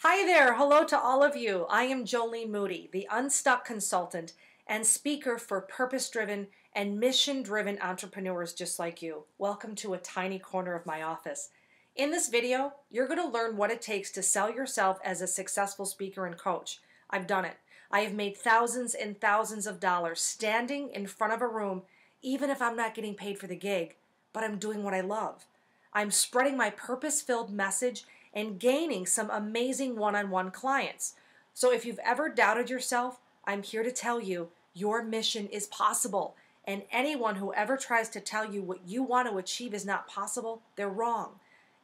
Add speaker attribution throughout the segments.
Speaker 1: Hi there, hello to all of you. I am Joleene Moody, the Unstuck consultant and speaker for purpose-driven and mission-driven entrepreneurs just like you. Welcome to a tiny corner of my office. In this video, you're going to learn what it takes to sell yourself as a successful speaker and coach. I've done it. I have made thousands and thousands of dollars standing in front of a room, even if I'm not getting paid for the gig, but I'm doing what I love. I'm spreading my purpose-filled message and gaining some amazing one-on-one clients. So if you've ever doubted yourself, I'm here to tell you your mission is possible. And anyone who ever tries to tell you what you want to achieve is not possible, they're wrong.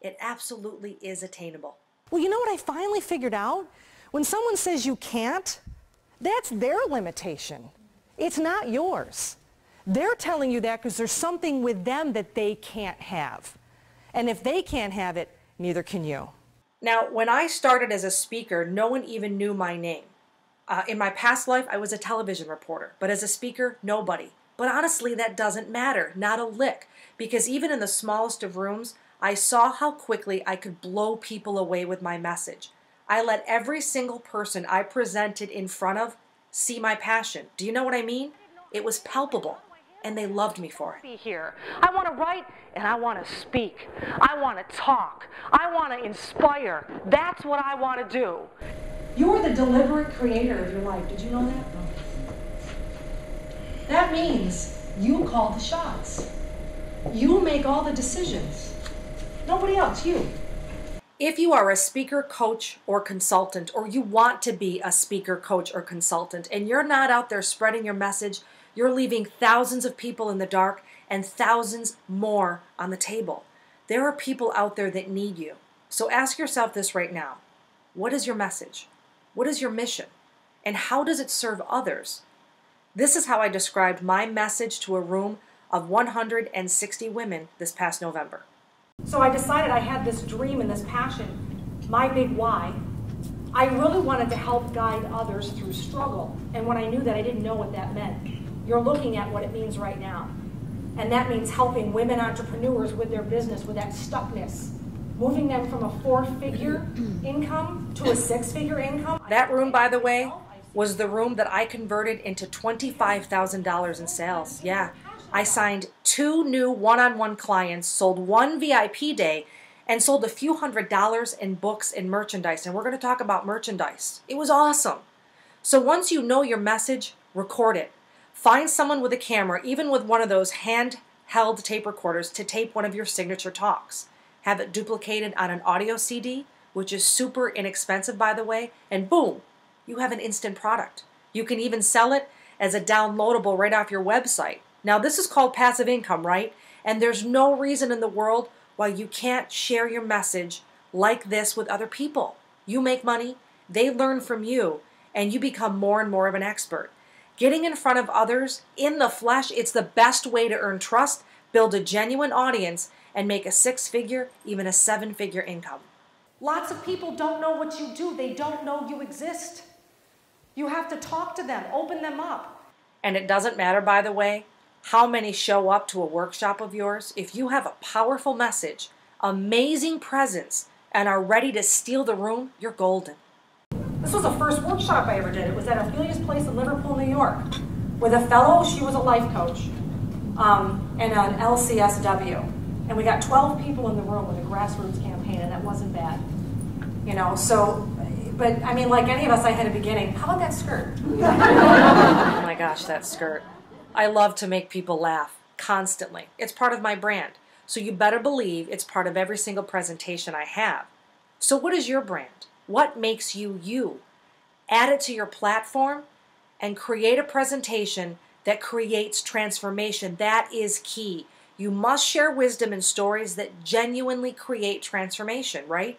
Speaker 1: It absolutely is attainable.
Speaker 2: Well, you know what I finally figured out? When someone says you can't, that's their limitation. It's not yours. They're telling you that because there's something with them that they can't have. And if they can't have it, neither can you.
Speaker 1: Now, when I started as a speaker, no one even knew my name. In my past life, I was a television reporter, but as a speaker, nobody. But honestly, that doesn't matter, not a lick, because even in the smallest of rooms, I saw how quickly I could blow people away with my message. I let every single person I presented in front of see my passion. Do you know what I mean? It was palpable, and they loved me for it.
Speaker 2: Here. I want to write and I want to speak. I want to talk. I want to inspire. That's what I want to do.
Speaker 1: You're the deliberate creator of your life. Did you know that? That means you call the shots. You make all the decisions. Nobody else, you. If you are a speaker, coach, or consultant, or you want to be a speaker, coach, or consultant, and you're not out there spreading your message, you're leaving thousands of people in the dark and thousands more on the table. There are people out there that need you. So ask yourself this right now. What is your message? What is your mission? And how does it serve others? This is how I described my message to a room of 160 women this past November. So I decided I had this dream and this passion, my big why. I really wanted to help guide others through struggle. And when I knew that, I didn't know what that meant. You're looking at what it means right now. And that means helping women entrepreneurs with their business, with that stuckness, moving them from a 4-figure income to a 6-figure income. That room, by the way, was the room that I converted into $25,000 in sales. Yeah, I signed 2 new one-on-one clients, sold 1 VIP day, and sold a few $100s in books and merchandise. And we're going to talk about merchandise. It was awesome. So once you know your message, record it. Find someone with a camera, even with one of those handheld tape recorders, to tape one of your signature talks. Have it duplicated on an audio CD, which is super inexpensive, by the way, and boom, you have an instant product. You can even sell it as a downloadable right off your website. Now, this is called passive income, right? And there's no reason in the world why you can't share your message like this with other people. You make money, they learn from you, and you become more and more of an expert. Getting in front of others in the flesh, it's the best way to earn trust, build a genuine audience, and make a 6-figure, even a 7-figure income. Lots of people don't know what you do. They don't know you exist. You have to talk to them, open them up. And it doesn't matter, by the way, how many show up to a workshop of yours. If you have a powerful message, amazing presence, and are ready to steal the room, you're golden. This was the first workshop I ever did. It was at Ophelia's Place in Liverpool, New York, with a fellow, she was a life coach, and an LCSW. And we got 12 people in the room with a grassroots campaign, and that wasn't bad. You know, so, but I mean, like any of us, I had a beginning. How about that skirt? Oh my gosh, that skirt. I love to make people laugh, constantly. It's part of my brand. So you better believe it's part of every single presentation I have. So what is your brand? What makes you you? Add it to your platform and create a presentation that creates transformation. That is key. You must share wisdom and stories that genuinely create transformation, right?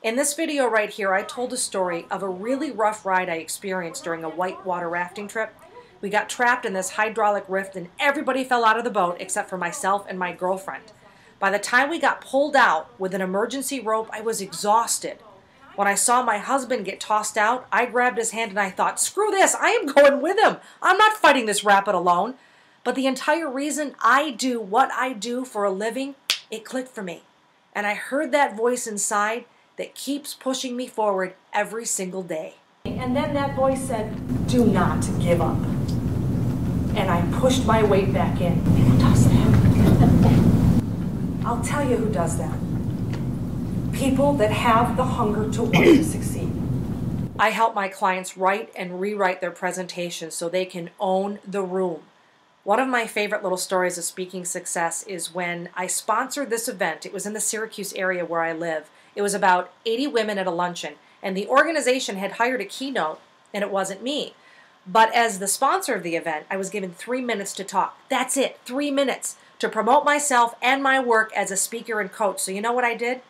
Speaker 1: In this video right here, I told a story of a really rough ride I experienced during a whitewater rafting trip. We got trapped in this hydraulic rift and everybody fell out of the boat except for myself and my girlfriend. By the time we got pulled out with an emergency rope, I was exhausted. When I saw my husband get tossed out, I grabbed his hand and I thought, screw this, I am going with him. I'm not fighting this rapid alone. But the entire reason I do what I do for a living, it clicked for me. And I heard that voice inside that keeps pushing me forward every single day.
Speaker 2: And then that voice said, do not give up. And I pushed my weight back in. Who does that? I'll tell you who does that. People that have the hunger to want to succeed.
Speaker 1: I help my clients write and rewrite their presentations so they can own the room. One of my favorite little stories of speaking success is when I sponsored this event. It was in the Syracuse area where I live. It was about 80 women at a luncheon, and the organization had hired a keynote, and it wasn't me. But as the sponsor of the event, I was given 3 minutes to talk. That's it, 3 minutes to promote myself and my work as a speaker and coach. So you know what I did?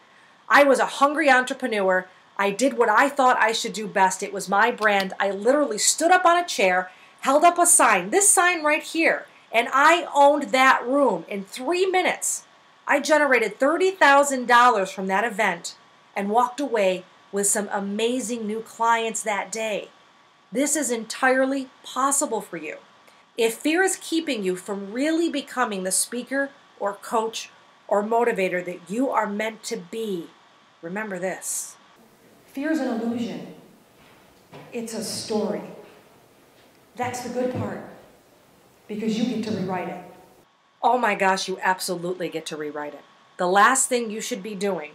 Speaker 1: I was a hungry entrepreneur. I did what I thought I should do best. It was my brand. I literally stood up on a chair, held up a sign, this sign right here, and I owned that room in 3 minutes. I generated $30,000 from that event and walked away with some amazing new clients that day. This is entirely possible for you. If fear is keeping you from really becoming the speaker or coach or motivator that you are meant to be, remember this.
Speaker 2: Fear is an illusion. It's a story. That's the good part, because you get to rewrite it.
Speaker 1: Oh my gosh, you absolutely get to rewrite it. The last thing you should be doing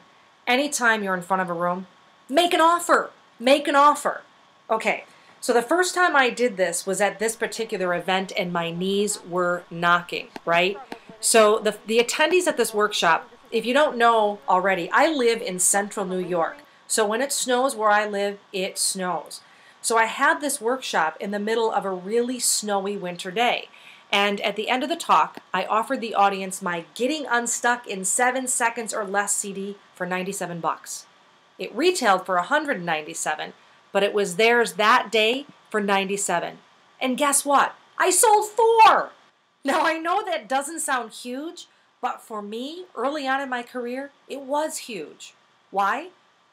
Speaker 1: anytime you're in front of a room, make an offer. Make an offer. Okay, so the first time I did this was at this particular event and my knees were knocking, right? So the attendees at this workshop, if you don't know already, I live in central New York. So when it snows where I live, it snows. So I had this workshop in the middle of a really snowy winter day. And at the end of the talk, I offered the audience my Getting Unstuck in 7 Seconds or Less CD for $97. It retailed for $197, but it was theirs that day for $97. And guess what? I sold 4! Now I know that doesn't sound huge, but for me, early on in my career, it was huge. Why?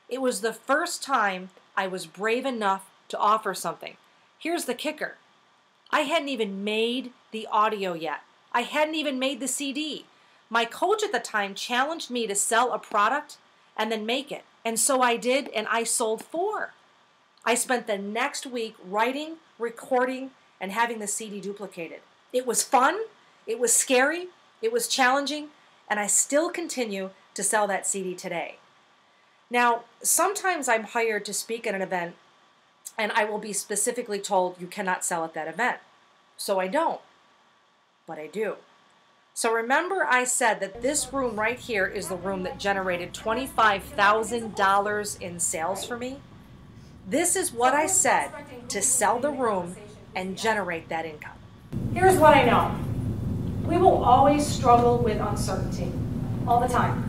Speaker 1: It was the first time I was brave enough to offer something. Here's the kicker. I hadn't even made the audio yet. I hadn't even made the CD. My coach at the time challenged me to sell a product and then make it. And so I did, and I sold 4. I spent the next week writing, recording, and having the CD duplicated. It was fun, it was scary, it was challenging, and I still continue to sell that CD today. Now, sometimes I'm hired to speak at an event, and I will be specifically told you cannot sell at that event. So I don't, but I do. So remember I said that this room right here is the room that generated $25,000 in sales for me? This is what I said to sell the room and generate that income.
Speaker 2: Here's what I know. We will always struggle with uncertainty, all the time.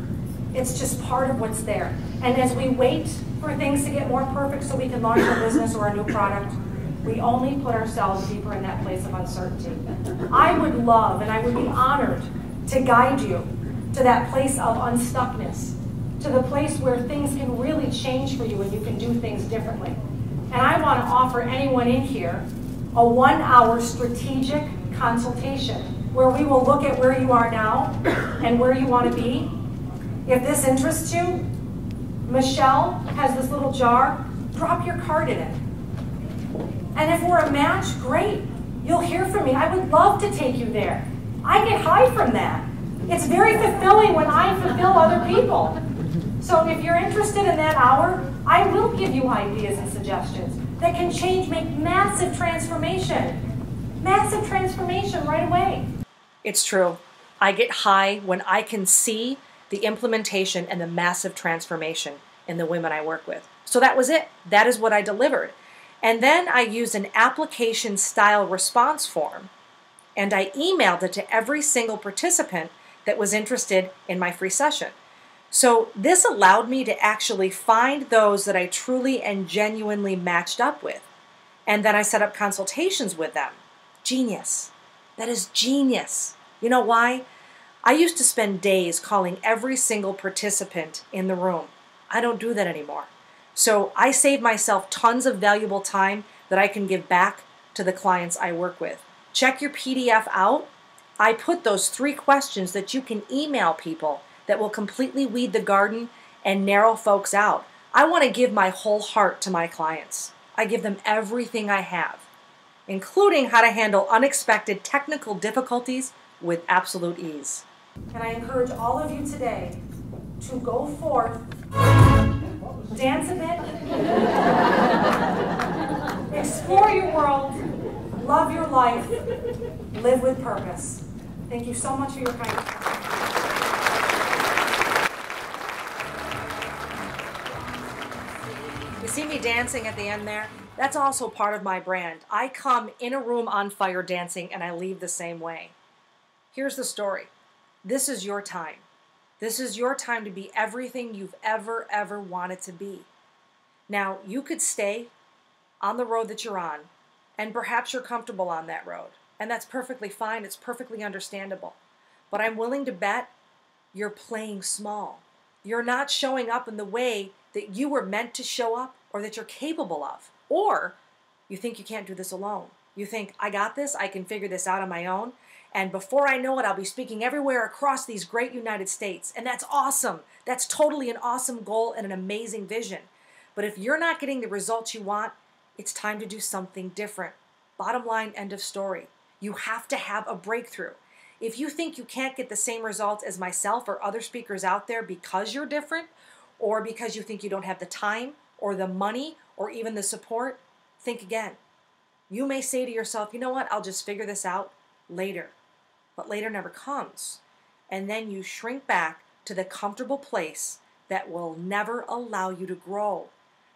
Speaker 2: It's just part of what's there. And as we wait for things to get more perfect so we can launch our business or a new product, we only put ourselves deeper in that place of uncertainty. I would love and I would be honored to guide you to that place of unstuckness, to the place where things can really change for you and you can do things differently. And I want to offer anyone in here a 1-hour strategic consultation where we will look at where you are now and where you want to be. If this interests you, Michelle has this little jar. Drop your card in it. And if we're a match, great. You'll hear from me. I would love to take you there. I get high from that. It's very fulfilling when I fulfill other people. So if you're interested in that hour, I will give you ideas and suggestions that can make massive transformation. Massive transformation right away.
Speaker 1: It's true. I get high when I can see the implementation and the massive transformation in the women I work with. So that was it. That is what I delivered. And then I used an application style response form and I emailed it to every single participant that was interested in my free session. So this allowed me to actually find those that I truly and genuinely matched up with. And then I set up consultations with them. Genius. That is genius. You know why? I used to spend days calling every single participant in the room. I don't do that anymore. So I save myself tons of valuable time that I can give back to the clients I work with. Check your PDF out. I put those 3 questions that you can email people that will completely weed the garden and narrow folks out. I want to give my whole heart to my clients. I give them everything I have, including how to handle unexpected technical difficulties with absolute ease. And I encourage all of you today to go forth, dance a bit, explore your world, love your life, live with purpose. Thank you so much for your kind attention. You see me dancing at the end there? That's also part of my brand. I come in a room on fire dancing and I leave the same way. Here's the story. This is your time. This is your time to be everything you've ever wanted to be. Now, you could stay on the road that you're on, and perhaps you're comfortable on that road. And that's perfectly fine. It's perfectly understandable. But I'm willing to bet you're playing small. You're not showing up in the way that you were meant to show up or that you're capable of. Or you think you can't do this alone. You think, I got this, I can figure this out on my own, and before I know it, I'll be speaking everywhere across these great United States. And that's awesome. That's totally an awesome goal and an amazing vision. But if you're not getting the results you want, it's time to do something different. Bottom line, end of story. You have to have a breakthrough. If you think you can't get the same results as myself or other speakers out there because you're different, or because you think you don't have the time or the money or even the support, think again. You may say to yourself, you know what, I'll just figure this out later. But later never comes. And then you shrink back to the comfortable place that will never allow you to grow.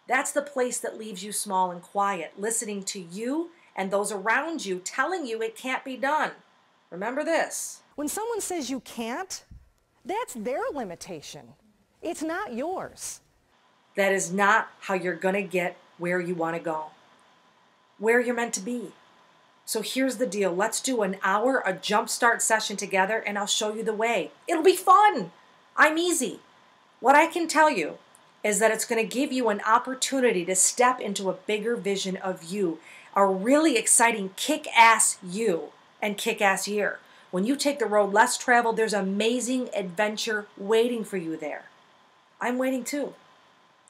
Speaker 1: That's the place that leaves you small and quiet, listening to you and those around you telling you it can't be done. Remember this.
Speaker 2: When someone says you can't, that's their limitation. It's not yours.
Speaker 1: That is not how you're going to get where you want to go, where you're meant to be. So here's the deal. Let's do an hour, a jumpstart session together, and I'll show you the way. It'll be fun. I'm easy. What I can tell you is that it's going to give you an opportunity to step into a bigger vision of you, a really exciting kick-ass you and kick-ass year. When you take the road less traveled, there's amazing adventure waiting for you there. I'm waiting too.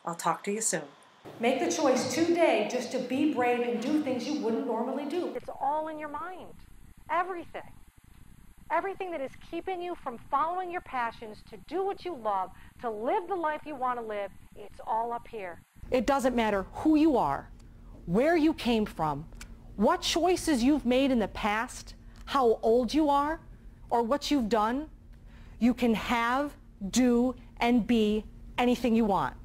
Speaker 1: I'll talk to you soon. Make the choice today just to be brave and do things you wouldn't normally do.
Speaker 2: It's all in your mind. Everything. Everything that is keeping you from following your passions, to do what you love, to live the life you want to live, it's all up here. It doesn't matter who you are, where you came from, what choices you've made in the past, how old you are, or what you've done. You can have, do, and be anything you want.